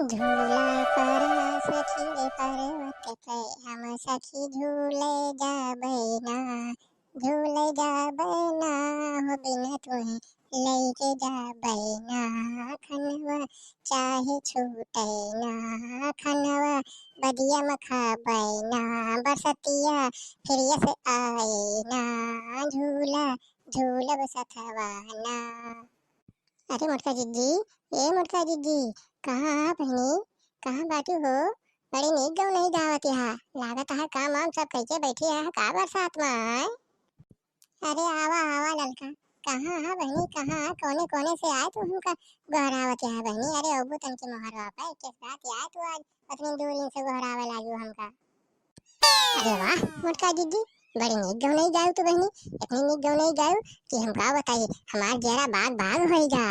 झूला पर सखी रे पर्वत पे हम सखी झूले जाबै ना, झूले जाबै ना हो बिन तुहे लेके जाबै ना, खनवा चाहे छूटे ना, खनवा बदिया में खाबै ना, बरसतिया फिरिया से आए ना, झूला झूलब सखवा ना। अरे मोटका जिज्जी, ए मोटका जिज्जी, कहाँ बहनी, कहाँ बाटू हो? बड़ी नीक गौ नहीं गावत यहाँ, लागत है काम वाम सब कैसे बैठी है का बरसात में आए? अरे आवा आवा ललका, कहाँ है बहनी, कहाँ कोने कोने से आए तू हमका गहरावत यहाँ बहनी? अरे अबू तन की मोहरवा पे किस बात आए तू आज इतनी दूर से गहरावे लागू हमका? अरे वाह मोटका दीदी, बड़ी नीक गौ नहीं गायू तो बहनी, इतनी नीक गौ नहीं गायू कि हम का बताइए हमार जरा बाग बाग होएगा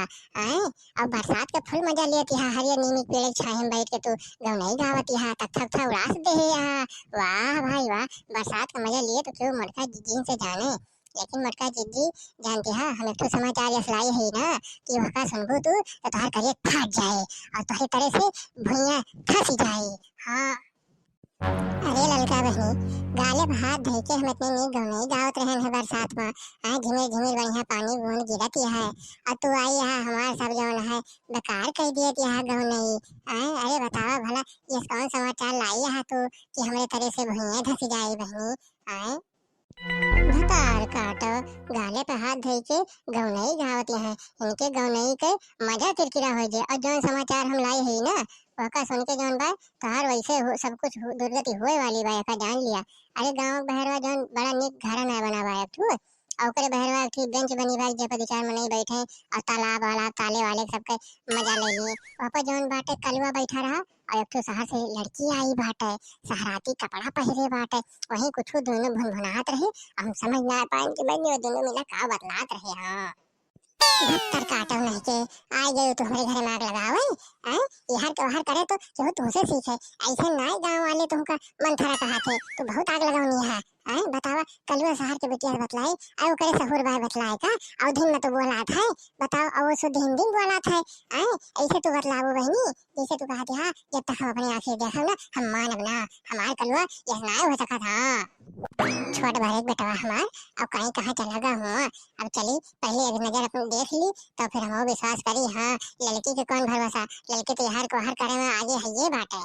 आए। अब बरसात का फुल मजा लेती है, हरियर नीमी पेड़ छाए में बैठ के तू गौ नहीं गावत है, तक थक थक उड़ास दे है। वाह भाई वाह, बरसात का मजा लिए तो क्यों मोटका दीदी से जाने। लेकिन मोटका दीदी जानती है हम एक तो समाचार ये सुनाई है ना कि वहाँ सुनबू तू तो तुम्हार करिए फट जाए और तुम्हारी तरह से भुइया फंस जाए। हाँ अरे ललका बहनी, गाले पे हाथ धइ के हम इतने नीक गौनई गावत रहन है बरसात में। हाँ झिमिर झिमिर बढ़िया पानी बूंद गिरत है और तू आई यहाँ हमार सब जौन है बेकार कह दियत यहाँ गौनई। अरे बतावा भला ये कौन समाचार लाई है तू कि हमरे तरह से भुइया धस जाई बहनी। आए भतार काटो, गाले पे हाथ धइ के गौनई गावत है, इनके गौनई के मजा किरकिरा हो जाए। और जौन समाचार हम लाई है ना वका सुन के जौन बा तहार वैसे सब कुछ दुर्गति होए वाली बा का जान लिया। अरे गांव बहरवा जौन बड़ा नीक घर ना बना बा एक ठो और ओकरे बहरवा एक ठो बेंच बनी बा जे पर दो चार मनई बैठे और तालाब वाला ताले वाले सबके मजा ले लिए। वहाँ पर जौन बाटे कलवा बैठा रहा और एक ठो शहर से लड़की आई बाटे, सहराती कपड़ा पहरे बाटे, वहीं कुछ दोनों भुनभुनात रहे। हम समझ ना पाए कि बनी दोनों मिला का बतलात रहे। हाँ भत्तर काटो नहीं के आए गए तो हमारे घर में आग लगावे। हैं यहर त्योहार करे तो जो तुमसे सीखे, ऐसे ना गांव वाले तुमका मन थरा कहा थे तो बहुत आग लगाऊनी है। हैं बतावा कलवा शहर के बेटिया बतलाई और वो करे सहुर बाय बतलाए का और दिन में तो बोला था बताओ और वो शुद्ध हिंदी में बोला था। हैं ऐसे तो बतलावो बहनी जैसे तू कहती हाँ जब तक हम अपनी आंखें देखो ना हम मानब ना हमार कलवा यह ना हो सका था। छोट भरे बेटवा हमार अब कहीं कहाँ चला गया हूँ। अब चली पहले एक नजर अपनी देख ली तो फिर हम विश्वास करी। हाँ लड़की के कौन भरोसा, लड़के तो यार को हर करे में आगे है ये बात है।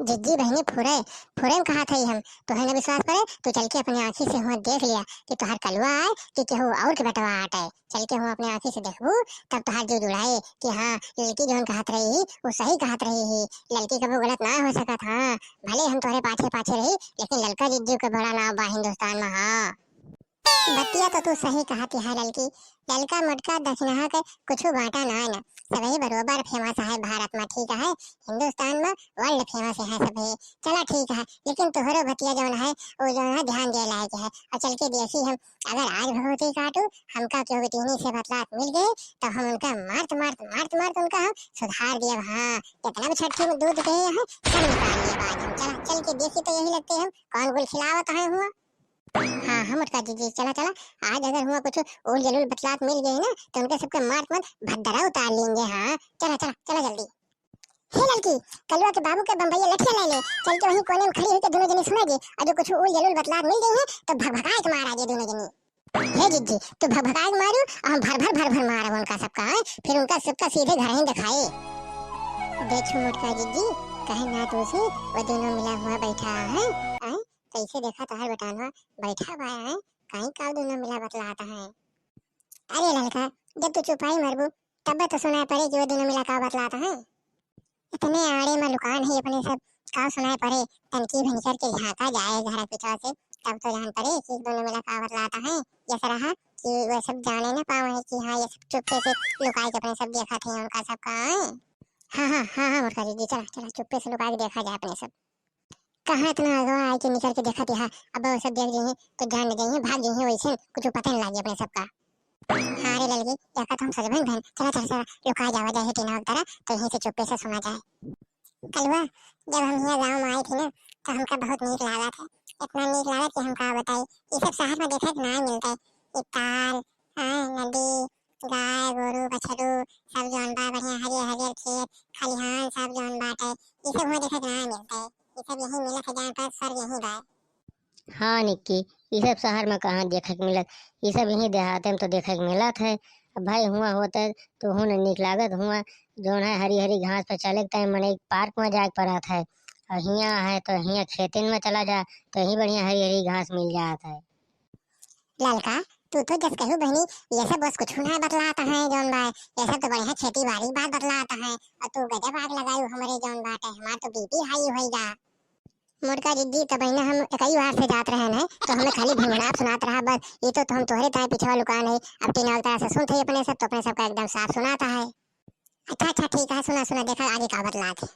जिज्जी बहनी फुरे फुरे में कहा था हम तो है ना विश्वास करे तो चल के अपनी आंखी से हुआ देख लिया कि तुहार कलवा आए कि केहू और के बेटवा आटे। चल के हम अपनी आंखी से देखबू तब तुहार जो जुड़ाए कि हाँ लड़की जो कहत रही वो सही कहत रही, लड़की कभी गलत ना हो सका था। भले हम तुम्हारे पाछे पाछे रही लेकिन लड़का जिज्जू का बड़ा नाम बा हिंदुस्तान में। हाँ बतिया तो तू सही कहती है लड़की, लड़का मटका दक्षिणा के कुछ बांटा ना न सभी बरोबर फेमस है भारत में ठीक है, हिंदुस्तान में वर्ल्ड फेमस है सभी। चला ठीक है लेकिन तुहरो भतिया जो है वो जो है ध्यान दे लायक है। और चल के देसी हम अगर आज भगवती काटू हमका क्यों बितनी से बतलात मिल गए तो हम उनका मार्त मार्त मार्त मार्त उनका हम सुधार दिया। हाँ कितना भी छठी में दूध गए हैं सब निकाल लिए बाद हम। चला चल के देसी तो यही लगते हम कौन गुल खिलावत है हुआ। हाँ हम उठका दीजिए चला चला आज अगर हुआ कुछ और जरूर बतलात मिल गई ना तो उनके सबके मार्क मत भद्दरा उतार लेंगे। हाँ चला चला चला जल्दी। हे लड़की कलवा के बाबू के बम्बई लठिया ले ले, चल के वहीं कोने में खड़ी होकर दोनों जने सुनेगी और जो कुछ और जरूर बतलात मिल गई है तो भगभगाए के मारा ये दोनों जनी। हे जिज्जी तू भगभगाए के मारू और हम भर भर मारा उनका सबका है फिर उनका सबका सीधे घर ही दिखाए। देख मोटका जिज्जी कहे ना तू से वो दोनों मिला हुआ बैठा है। कैसे देखा तो हर बताना बैठा हुआ है कहीं का दोनों मिला बतलाता है। अरे लड़का जब तू चुपाई मरबू तब तो सुनाई पड़े कि वो दोनों मिला का बतलाता है। इतने आड़े में लुकान है अपने सब का सुनाई पड़े तनकी भनकर के झांका जाए घर पीछा से तब तो जान पड़े कि दोनों मिला का बतलाता है। जैसा रहा कि वो सब जाने ना पावे कि हाँ ये सब चुपके से लुकाए के अपने सब देखा थे उनका सबका है। हाँ मुर्गा जी चला चला चुपके से लुका के देखा जाए अपने सब कहाँ इतना आगे आए के निकल के देखा था। अब वो सब देख जाइए तो जान जाइए भाग जाइए वैसे कुछ पता नहीं लगे अपने सबका। हाँ रे लड़की या तो हम सजबन बहन चला चला चला लुका जावा जाए टीना उतरा तो यहीं से चुप्पे से सुना जाए। कलवा जब हम यहाँ गाँव में आए थे ना तो हमका बहुत नीक लगा था, इतना नीक लगा कि हम कहा बताई ये सब शहर में देखने को ना मिलता है। ये ताल नदी गाय गोरू बछरू सब जानवर बढ़िया हरियर हरियर खेत खलिहान सब ये सब वहाँ देखा कहाँ मिलता है, ये सब यही मिला था जहाँ पर सर यही गए। हाँ निक्की, ये सब शहर में कहाँ देखे के मिलत, ये सब यही देहात में तो देखे के मिलत है। अब भाई हुआ होता तो हूँ निक लागत हुआ जो है हरी हरी घास पे चले के टाइम मैंने एक पार्क में जाके पड़ा था। और हियाँ है तो हियाँ खेतन में चला जा तो यही बढ़िया हरी हरी घास मिल जाता है। ललका, तू तो जस कहू बहनी ये सब बस कुछ ना बतलाता है जौन भाई, ये सब तो बढ़िया खेती बाड़ी बात बतलाता है। और तू गजब आग लगायू हमारे जौन बात है, हमार तो बीपी हाई होइगा। मोटका जिद्दी तब बहना हम कई बार से जात रहे हैं तो हमें खाली भंगनाप सुनात रहा बस, ये तो हम तोहरे ताए पिछवा लुकान है। अब तीन तरह से सुनते अपने सब तो अपने सबका एकदम साफ सुनाता है। अच्छा अच्छा ठीक है, सुना सुना देखा आगे का बतला थे।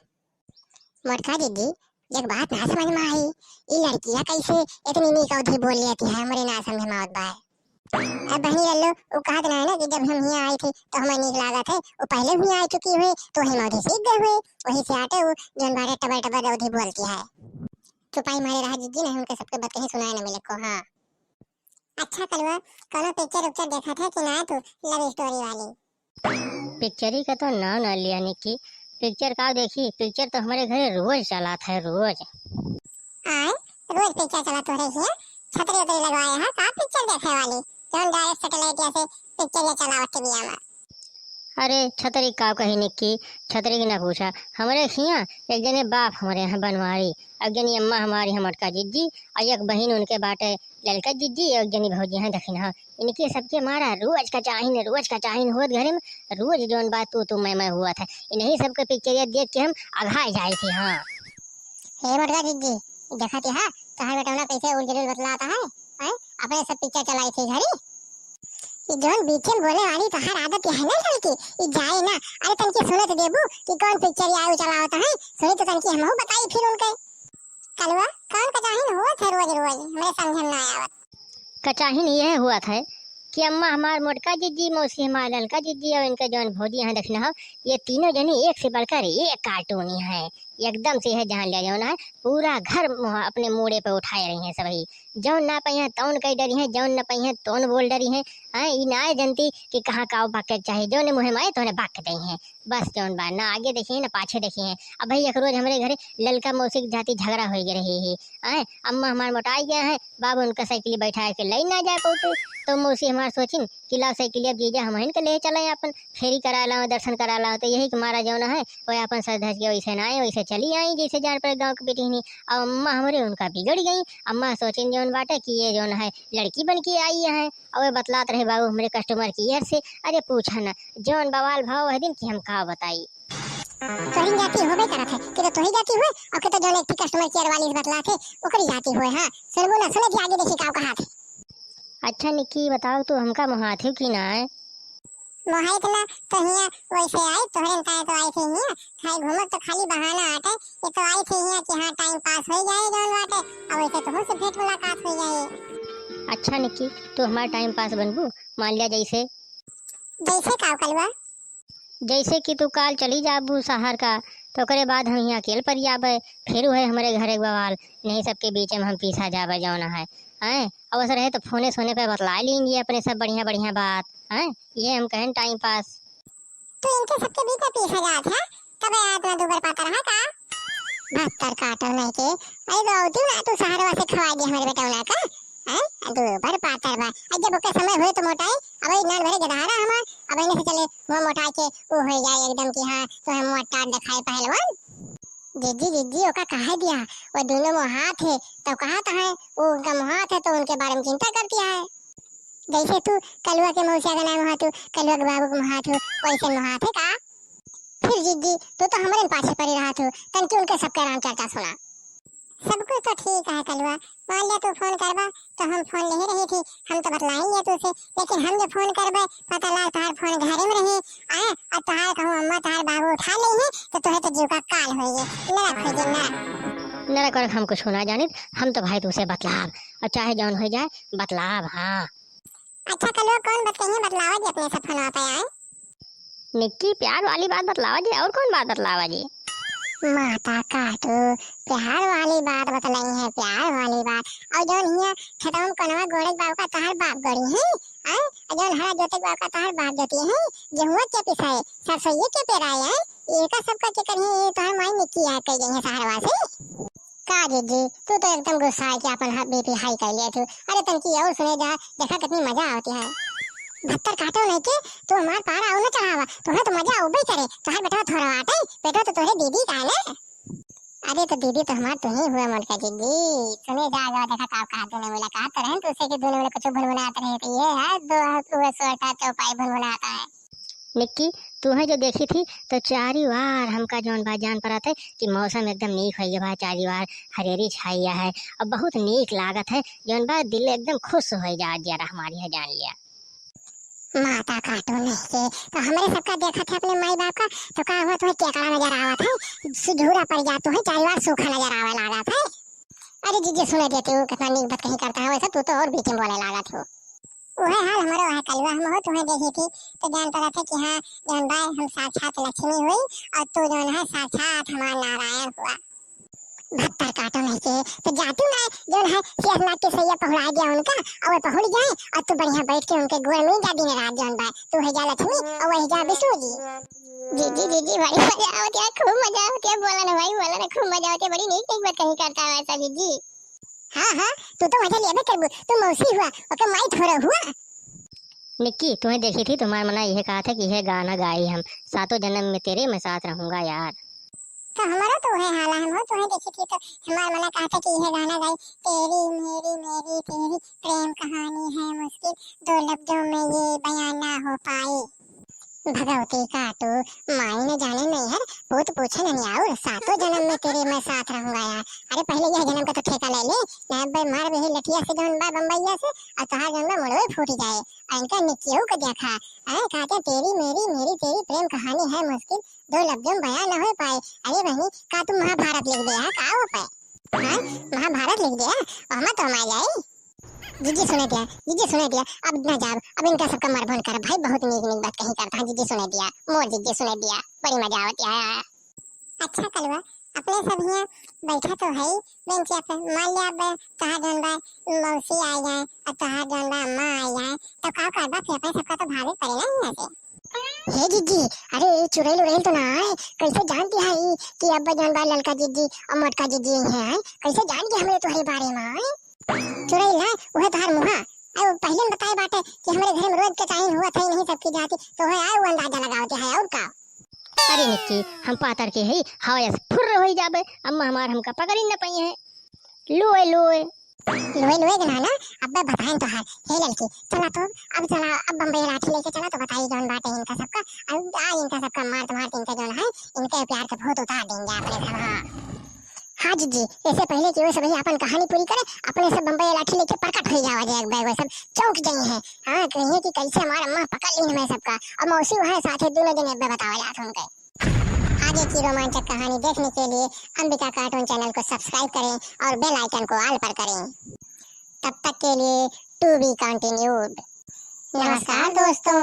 मोटका जिद्दी, एक बात ना समझ में आई, ये लड़कियां कैसे इतनी नीक अवधि बोल लेती है, हमारे ना समझ में आवत बा। अब बहनी लल्लो वो कहत रहे ना कि जब हम यहाँ आई थी तो हमें नीक लागत है, वो पहले भी आ चुकी हुई तो वही मौधी सीख गए हुए, वही से आटे वो जौन बारे टबर टबर अवधि बोलती है। चुपाई मारे रहा जिद्दी, नहीं उनके सबके बात कहीं सुनाए न मिले को। हाँ अच्छा कलवा, कौनो पिक्चर उक्चर देखा था कि ना तू, लव स्टोरी वाली? पिक्चरी का तो नाम न लिया निक्की, पिक्चर का देखी, पिक्चर तो हमारे घर रोज चला था रोज। आए रोज पिक्चर चला तो रही है, छतरी उतरी लगवाया है का पिक्चर देखे वाली, जौन डायरेक्ट सैटेलाइट जैसे पिक्चर ये चलावत टीवी में? अरे छतरी का कही निक्की, छतरी की ना पूछा, हमारे खिया एक जने बाप हमारे यहाँ बनवारी, एक जनी अम्मा हमारी हम मटका जिज्जी, और एक बहन उनके बाटे ललका जिज्जी, एक जनी भौजी हैं दखिन। हाँ इनके सबके मारा रोज का चाहीन होत घरे में, रोज जौन बात तू मैं हुआ था, इन्हीं सबके पिक्चर देख के हम अघा जाए थे। हाँ हे मटका जिज्जी, देखा थी हाँ कहाँ बेटा कैसे उलझुल बतलाता है, हैं? अपने सब पिक्चर चलाई थी घरी, ये जौन बीचे में बोले वाली तो हर आदत है ना लड़की, ये जाए ना। अरे तनकी सुने तो देबू कि कौन पिक्चर आयु चलावता है, सुनी तो तनकी हमहू बताई फिर उनके। कलवा कौन कचाहिन हुआ था रोज रोज, हमें समझ में ना आवत। कचाहिन यह हुआ था कि अम्मा हमार मोटका जिज्जी, मौसी हमार ललका जिज्जी और इनका जौन भौजी हैं दक्षिण, ये तीनों जनी एक से बढ़कर एक कार्टूनी है, एकदम से है जहाँ ले जाना है पूरा घर अपने मोड़े पे उठाए रही हैं सभी, जौन ना पाई है तौन कई डरी है, जौन ना पाई है तौन बोल डरी है। हाँ ई ना जनती कि कहाँ का बाके चाहिए, जौन मुँह माए तो बाक दही है बस, जौन बात ना आगे देखिए ना पाछे देखिए हैं। अब भाई एक रोज हमारे घरे ललका मौसी की जाती झगड़ा हो रही है, आए अम्मा हमार मोटाई गया है, बाबू उनका साइकिल बैठा के ले ना जा पाते, तो मौसी हमार सोचिन कि लाओ साइकिल अब जीजा हम इनके ले चले अपन फेरी करा लाओ दर्शन करा लाओ, तो यही मारा जौन है वो अपन सज धज के वैसे ना आए वैसे चली आई जैसे जान पर गाँव की बेटी नहीं। और अम्मा हमारे उनका बिगड़ गई, अम्मा सोचिन जौन बाटे कि ये जौन है लड़की बन के आई है, और बतलात रहे बाबू हमारे कस्टमर की यार से, अरे पूछा ना जौन बवाल भाव है दिन की हम का बताई। तोहिन जाती होबे करत है कि तो तोही जाती हुए और कि तो जौन एक कस्टमर केयर वाली से बतला थे ओकरी जाती हुए। हाँ सुनबो ना, सुने थी आगे देखी का कहा थे। अच्छा निक्की बताओ तू हमका मुहाथे की ना है? मोहाइत ना तो हिया वैसे आई तोहरे ताए तो आई थी हिया, खाई घूमत तो खाली बहाना आटे, ये तो आई थी हिया कि हाँ टाइम पास हो जाए जौन बाटे, और वैसे तो से भेंट मुलाकात हो जाए। अच्छा निक्की तू हमारा टाइम पास बनबू, मान लिया जैसे जैसे का कलवा? जैसे कि तू काल चली जाबू शहर का तो करे बाद हम यहाँ अकेले पर जाबे, फिर है हमारे घर एक बवाल, नहीं सबके बीच में हम पीछा जाबे जौन है हैं, अवसर है तो फोने सोने पे बतला लेंगे अपने सब बढ़िया बढ़िया बात हैं, ये हम कहें टाइम पास। तो इनके सबके बीच में पीछा जात है, तब याद ना दुबर पाता रहा का भत्तर काटो नहीं के, अरे तो औती ना तू शहर वासे खवा दी हमारे बेटा उना का, हैं? दुबर पातर बा आज जब ओके समय होए तो मोटाई, अब नान भरे गधारा हमार, अब इने से चले वो मोटाई के वो हो जाए एकदम कि हाँ तो हम मोटा दिखाए पहलवान। दीदी दीदी ओका कहा दिया, वो दोनों मोहात है तो कहा था है वो उनका मोहात है तो उनके बारे में चिंता करती है। जैसे तू कलुआ के मौसिया का नाम हाथू, कलुआ के बाबू का हाथू, वैसे मोहात है का? फिर जिद्दी तू तो हमारे पाछे पड़ी रहा तू, तन उनके सबके नाम चर्चा सुना। सब कुछ तो ठीक है कलुआ, मान लिया तू फोन करबा तो हम फोन नहीं रही थी, हम तो बतलाएंगे तुझसे, लेकिन हम जो फोन करबे पता लगा तार फोन घरे में रही आए और तार कहूँ अम्मा तार बाबू उठा ले हैं तो तुहे तो जीव का काल होइए, नरक होइए नरक। नरक और हमको सुना जाने, हम तो भाई तुझसे बतलाब और चाहे जौन हो जाए बतलाब। हाँ अच्छा कलुआ कौन बात कही बतलावा जी अपने सब फोन पे आए? निक्की प्यार वाली बात बतलावा जी, और कौन बात बतलावा जी? माता काटू प्यार वाली बात बतलाई है, प्यार वाली बात। और जौन हिया छटम कनवा गोड़े बाबू का तार बाप गड़ी है आए, और जौन हरा जोते बाबू का तार बाप जोती है, गेहूं के पिसाए सरसों के पेराए है, ये का सबका के करी तो हर माई निक्की आ कह गई है शहरवा से। का जीजी तू तो एकदम गुस्सा है कि अपन बीपी हाई कर लिया तू। अरे तनकी और सुने जा, देखा कितनी मजा आती है। भत्तर काटो नहीं के तू हमार पारा आओ ना चढ़ावा, तुम्हें तो मजा उबे करे। तोहर बेटा थोड़ा आटे बेटा तो तोरे दीदी का है ना। अरे तो दीदी तो हमार तुम्हें हुआ मोटका जीजी। सुने जा जा देखा का कहा तूने मुलाकात तो रहे तो उसे के दोनों कुछ भुनभुनाते रहे थे। ये है दो वो सोटा चौपाई भुनभुनाता है। निक्की तुम्हें जो देखी थी तो चारी वार हमका जौन बात जान पड़ा था कि मौसम एकदम नीक हो गया, चारी वार हरियरी छाइया है और बहुत नीक लागत है। जौन बात दिल एकदम खुश हो जा जरा हमारी है जान लिया। माता काटो नहीं के तो हमारे सबका देखा था अपने माई बाप का तो का हुआ तुम्हें केकड़ा नजर आवा था, सुझूरा पड़ जा तुम्हें चार बार सूखा नजर आवा लगा था। अरे जीजी सुने देते हो कितना नीक बात कहीं करता है वैसा तू तो और बीच में बोले लगा था। वह हाल हमारो है कलवा हम हो तुम्हें देखी थी तो जान पड़ा था कि हाँ जान भाई हम साक्षात लक्ष्मी हुई और तू जान है साक्षात हमारा नारायण हुआ। भत्तर काटो नहीं के तो जातू ना जो है शेषनाग के सैया पहुड़ा गया उनका और पहुड़ जाए और तू बढ़िया बैठ के उनके गोड़ में जा दिन रात जान भाई तू है जा लक्ष्मी और वही जा विष्णु जी। जी जी जी बड़ी मजा आती है, खूब मजा आती है। बोला ना भाई बोला ना, खूब मजा आती है। बड़ी नीक नीक बात कहीं करता है ऐसा जी। हाँ तू तो मजा लेबे करबू, तू मौसी हुआ ओके माई थोड़ा हुआ। निक्की तुम्हें देखी थी तुम्हारा मना यह कहा था कि यह गाना गाई हम सातों जन्म में तेरे मैं साथ रहूंगा यार। तो हमारा तो है हाल हम हो तुम्हें देखी थी तो हमारा मना कहा था कि यह गाना गाई तेरी मेरी तेरी प्रेम कहानी है मुश्किल दो लफ्जों में ये बयान ना हो पाए। भगवती काटू माई ने जाने नहीं यार वो तो पूछे नहीं आओ सातों जन्म में तेरे मैं साथ रहूंगा यार। अरे पहले यह जन्म का तो ठेका ले ले ना भाई मार वही लठिया से जौन बा बम्बैया से और तहार जौन बा मुड़वे फूट जाए। इनका निकियो को देखा अरे कहते तेरी मेरी तेरी प्रेम कहानी है मुश्किल दो लफ्जों में बयान न हो पाए। अरे बहनी का तुम महाभारत लिख दिया का हो पाए। हाँ महाभारत लिख दिया और हम तो हमारे जाए। जीजी सुने दिया अब न जा अब इनका सबका मर भन कर भाई बहुत नीक नीक बात कहीं करता है। जीजी सुने दिया मोर जीजी सुने दिया बड़ी मजा आती है। अच्छा कलवा अपने सब यहाँ बैठा तो है बेंच पे मान लिया अब कहा जौन बा मौसी आ जाए और कहा जौन बा अम्मा आ जाए तो का करबा फिर अपने सबका तो भागे पड़े ना यहाँ से। हे जीजी अरे चुड़ैल उड़ैल तो ना आए कैसे जानती है कि अब जौन बा ललका जीजी और मोटका जीजी हैं कैसे जान गए हमें तुम्हारे बारे में। चुड़ैल ना वह तार मुहा और पहले बताए बाटे कि हमारे घर में रोज का टाइम हुआ था नहीं सबकी जाती तो है आए वो अंदाजा लगाते है और का। अरे निक्की हम पातर के है हवा से फुर्र हो जाबे अम्मा हमार हमका पकड़ ही न पाई है। लोए लोए लोए ना अब मैं बताएं तो हाल हे लड़की चला तो अब बम्बई लाठी लेके चला तो बताइए जौन बात है इनका सबका अब आज इनका सबका मार इनका जौन है इनके प्यार के भूत उतार देंगे अपने सब। हाँ जीजी ऐसे पहले कि वो सब अपन कहानी पूरी करे अपने सब बम्बई लाठी लेके प्रकट हो जावा जाए बैग वो सब चौंक गए हैं। हाँ कहिए कि कैसे हमारा अम्मा पकड़ ली मैं सबका और मौसी वहाँ साथ दोनों दिन अब बतावा जाता उनके। आगे की रोमांचक कहानी देखने के लिए अंबिका कार्टून चैनल को सब्सक्राइब करें और बेल आइकन को ऑल पर करें। तब तक के लिए टू बी कंटिन्यूड। नमस्कार दोस्तों।